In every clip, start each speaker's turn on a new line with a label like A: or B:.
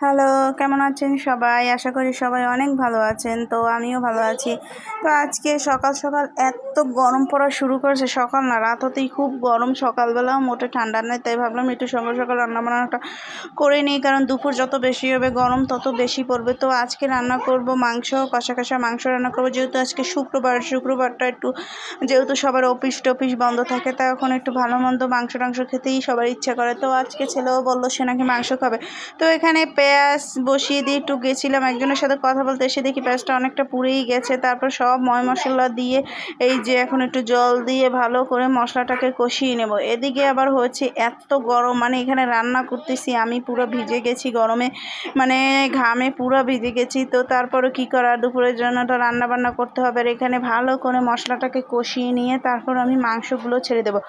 A: Hello, কেমন আছেন সবাই? আশা করি সবাই অনেক ভালো আছেন। তো আমিও ভালো আছি। তো আজকে সকাল সকাল এত গরম পড়া শুরু করেছে, সকাল না রাত হতেই খুব গরম, সকালবেলাও মোটে ঠান্ডা নেই। তাই ভাবলাম একটু সকাল সকাল রান্নাবান্নাটা করে নিই, কারণ দুপুর যত বেশি হবে গরম তত বেশি পড়বে। তো আজকে রান্না করব মাংস, কষা কষা মাংস রান্না করবো। যেহেতু আজকে শুক্রবারটা একটু, যেহেতু সবার অফিস টফিস বন্ধ থাকে, তাই এখন একটু ভালো মন্দ মাংস টাংস খেতেই সবার ইচ্ছা করে। তো আজকে ছেলেও বললো সে নাকি মাংস খাবে। তো এখানে পেঁয়াজ বসিয়ে দিয়ে একটু গেছিলাম একজনের সাথে কথা বলতে, এসে দেখি পেঁয়াজটা অনেকটা পুড়েই গেছে। তারপর সব মশলা দিয়ে এই যে এখন একটু জল দিয়ে ভালো করে মশলাটাকে কষিয়ে নেব। এদিকে আবার হচ্ছে এত গরম, মানে এখানে রান্না করতেছি আমি পুরো ভিজে গেছি গরমে, মানে ঘামে পুরো ভিজে গেছি। তো তারপরে কি করা, দুপুরের জন্য তো রান্না বান্না করতে হবে। আর এখানে ভালো করে মশলাটাকে কষিয়ে নিয়ে তারপর আমি মাংসগুলো ছেড়ে দেবো।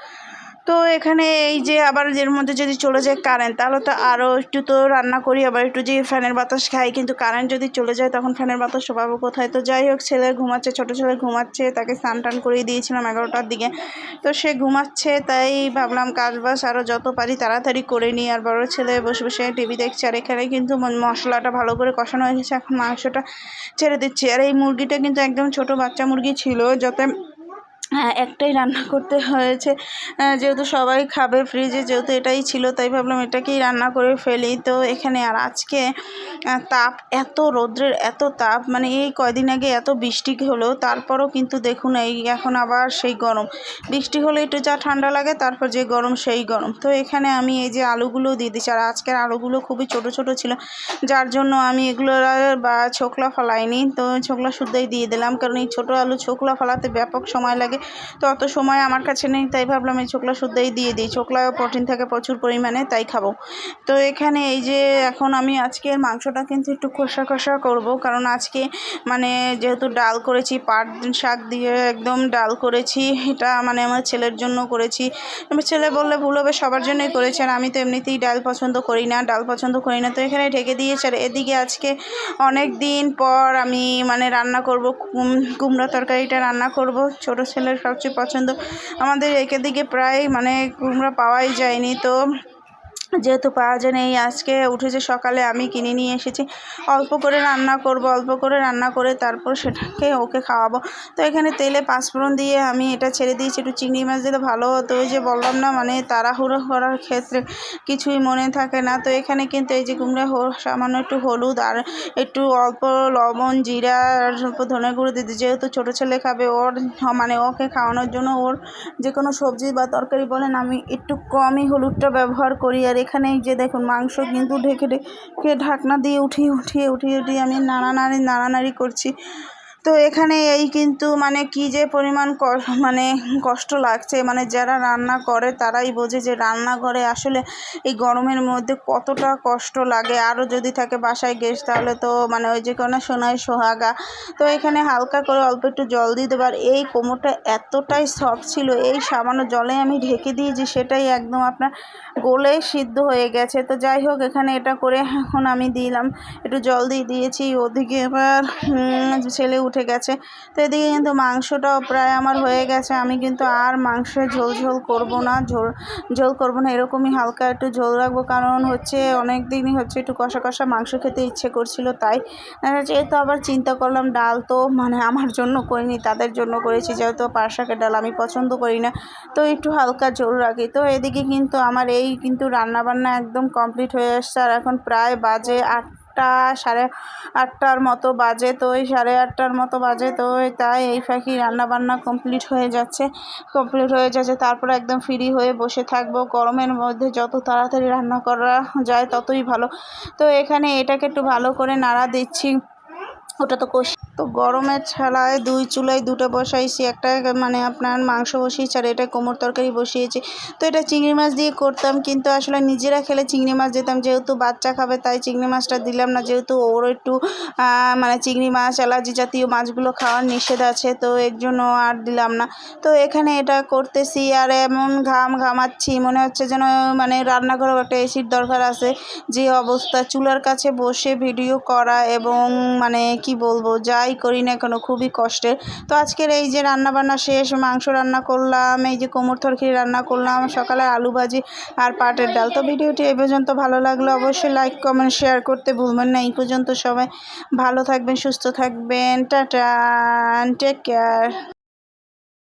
A: তো এখানে এই যে আবার এর মধ্যে যদি চলে যায় কারেন্ট, তাহলে তো আরও একটু তো রান্না করি, আবার একটু যে ফ্যানের বাতাস খাই, কিন্তু কারেন্ট যদি চলে যায় তখন ফ্যানের বাতাস পাবো কোথায়? তো যাই হোক, ছেলে ঘুমাচ্ছে, ছোটো ছেলে ঘুমাচ্ছে, তাকে স্নান টান করিয়ে দিয়েছিলাম 11টার দিকে। তো সে ঘুমাচ্ছে, তাই ভাবলাম কাজবাজ আরও যত পারি তাড়াতাড়ি করে নিই। আর বড়ো ছেলে বসে বসে টিভি দেখছে। আর এখানে কিন্তু মশলাটা ভালো করে কষানো হয়ে গেছে, এখন মাংসটা ছেড়ে দিচ্ছি। আর এই মুরগিটা কিন্তু একদম ছোট বাচ্চা মুরগি ছিল, যাতে একটাই রান্না করতে হয়েছে, যেহেতু সবাই খাবে, ফ্রিজে যেহেতু এটাই ছিল, তাই ভাবলাম এটাকেই রান্না করে ফেলি। তো এখানে আর আজকে তাপ, এত রৌদ্রের এত তাপ, মানে এই কয়দিন আগে এত বৃষ্টি হলো, তারপরও কিন্তু দেখুন এই এখন আবার সেই গরম। বৃষ্টি হলে একটু যা ঠান্ডা লাগে, তারপর যে গরম সেই গরম। তো এখানে আমি এই যে আলুগুলো দিয়ে দিচ্ছি। আর আজকের আলুগুলো খুবই ছোট ছোট ছিল, যার জন্য আমি এগুলো বা ছোকলা ফলাইনি, তো ছোকলা শুদ্ধই দিয়ে দিলাম, কারণ এই ছোটো আলু ছোকলা ফলাতে ব্যাপক সময় লাগে। তো অত সময় আমার কাছে নেই, তাই ভাবলাম এই ছোকলা শুদ্ধই দিয়ে দিই। ছোকলায়ও প্রোটিন থাকে প্রচুর পরিমাণে, তাই খাবো। তো এখানে এই যে এখন আমি আজকের মাংসটা কিন্তু একটু কষা কষা করব, কারণ আজকে মানে যেহেতু ডাল করেছি, পাট শাক দিয়ে একদম ডাল করেছি, এটা মানে আমার ছেলের জন্য করেছি। আমার ছেলে বললে ভুল হবে, সবার জন্যই করেছে। আর আমি তো এমনিতেই ডাল পছন্দ করি না, তো এখানে ঢেকে দিয়েছে। আর এদিকে আজকে অনেক দিন পর আমি মানে রান্না করব, কুমড়া তরকারিটা রান্না করব। ছোটো ছেলের সবচেয়ে পছন্দ। আমাদের এদিকে প্রায় মানে কুমড়া পাওয়াই যায়নি, তো যেহেতু পাওয়া যায় না, এই আজকে উঠেছে সকালে, আমি কিনে নিয়ে এসেছি। অল্প করে রান্না করে তারপর সেটাকে ওকে খাওয়াবো। তো এখানে তেলে পাঁচফোড়ন দিয়ে আমি এটা ছেড়ে দিয়েছি। একটু চিংড়ি মাছ দিলে ভালো হতো, ওই যে বললাম না, মানে তাড়াহুড়ো করার ক্ষেত্রে কিছুই মনে থাকে না। তো এখানে কিন্তু এই যে কুমড়া সামান্য একটু হলুদ আর একটু অল্প লবণ, জিরা আর অল্প ধনে গুঁড়ো দিতে, যেহেতু ছোটো ছেলে খাবে, ওর মানে ওকে খাওয়ানোর জন্য ওর যে কোনো সবজি বা তরকারি বলেন আমি একটু কমই হলুদটা ব্যবহার করি। আর এখানে এই যে দেখুন মাংস কিন্তু ঢেকে ঢেকে ঢাকনা দিয়ে উঠিয়ে আমি নাড়ানাড়ি করছি। তো এখানে এই কিন্তু মানে কি যে পরিমাণ মানে কষ্ট লাগছে, মানে যারা রান্না করে তারাই বোঝে যে রান্নাঘরে আসলে এই গরমের মধ্যে কতটা কষ্ট লাগে। আরও যদি থাকে বাসায় গেস্ট, তাহলে তো মানে ওই যে কোনো সোনায় সোহাগা। তো এখানে হালকা করে অল্প একটু জল দিয়ে দেবার। এই কোমরটা এতটাই সফট ছিল, এই সামান্য জলে আমি ঢেকে দিয়েছি, সেটাই একদম আপনার গলে সিদ্ধ হয়ে গেছে। তো যাই হোক, এখানে এটা করে এখন আমি দিলাম, একটু জল দিয়ে দিয়েছি। ওদিকে এবার ছেলে উঠে গেছে। তো এদিকে কিন্তু মাংসটাও প্রায় আমার হয়ে গেছে। আমি কিন্তু আর মাংসে ঝোল করব না, ঝোল করব না, এরকমই হালকা একটু ঝোল রাখবো, কারণ হচ্ছে অনেক দিনই হচ্ছে একটু কষা কষা মাংস খেতে ইচ্ছে করছিল। তাই যেহেতু আবার চিন্তা করলাম ডাল তো মানে আমার জন্য করিনি, তাদের জন্য করেছি, যেহেতু পাট শাকের ডাল আমি পছন্দ করি না, তো একটু হালকা ঝোল রাখি। তো এদিকে কিন্তু আমার এই কিন্তু রান্নাবান্না একদম কমপ্লিট হয়ে আসছে। আর এখন প্রায় বাজে 8টা, সাড়ে 8টার মতো বাজে। তো ওই 8:30টার মতো বাজে। তো তাই এই ফাঁকি রান্নাবান্না কমপ্লিট হয়ে যাচ্ছে। তারপরে একদম ফ্রি হয়ে বসে থাকবো। গরমের মধ্যে যত তাড়াতাড়ি রান্না করা যায় ততই ভালো। তো এখানে এটাকে একটু ভালো করে নাড়া দিচ্ছি। ওটা তো তো গরমের ঠেলায় দুই চুলায় দুটো বসাইছি, একটা মানে আপনার মাংস বসিয়েছি আর এটা কোমর তরকারি বসিয়েছি। তো এটা চিংড়ি মাছ দিয়ে করতাম, কিন্তু আসলে নিজেরা খেলে চিংড়ি মাছ দিতাম, যেহেতু বাচ্চা খাবে তাই চিংড়ি মাছটা দিলাম না, যেহেতু ওর একটু মানে চিংড়ি মাছ অ্যালার্জি জাতীয় মাছগুলো খাওয়ার নিষেধ আছে, তো এর জন্য আর দিলাম না। তো এখানে এটা করতেছি আর এমন ঘামাচ্ছি, মনে হচ্ছে যেন মানে রান্নাঘরেও একটা এসির দরকার আছে। যে অবস্থা, চুলার কাছে বসে ভিডিও করা এবং মানে কি বলবো, যাই যাই করি না কেন খুবই কষ্টের। তো আজকের এই যে রান্নাবান্না শেষ, মাংস রান্না করলাম, এই যে কোমর তরকারি রান্না করলাম, সকালে আলু ভাজি আর পাটের ডাল। তো ভিডিওটি এই পর্যন্ত ভালো লাগলে অবশ্যই লাইক কমেন্ট শেয়ার করতে ভুলবেন না। এই পর্যন্ত সবাই ভালো থাকবেন, সুস্থ থাকবেন, টাটা, টেক কেয়ার।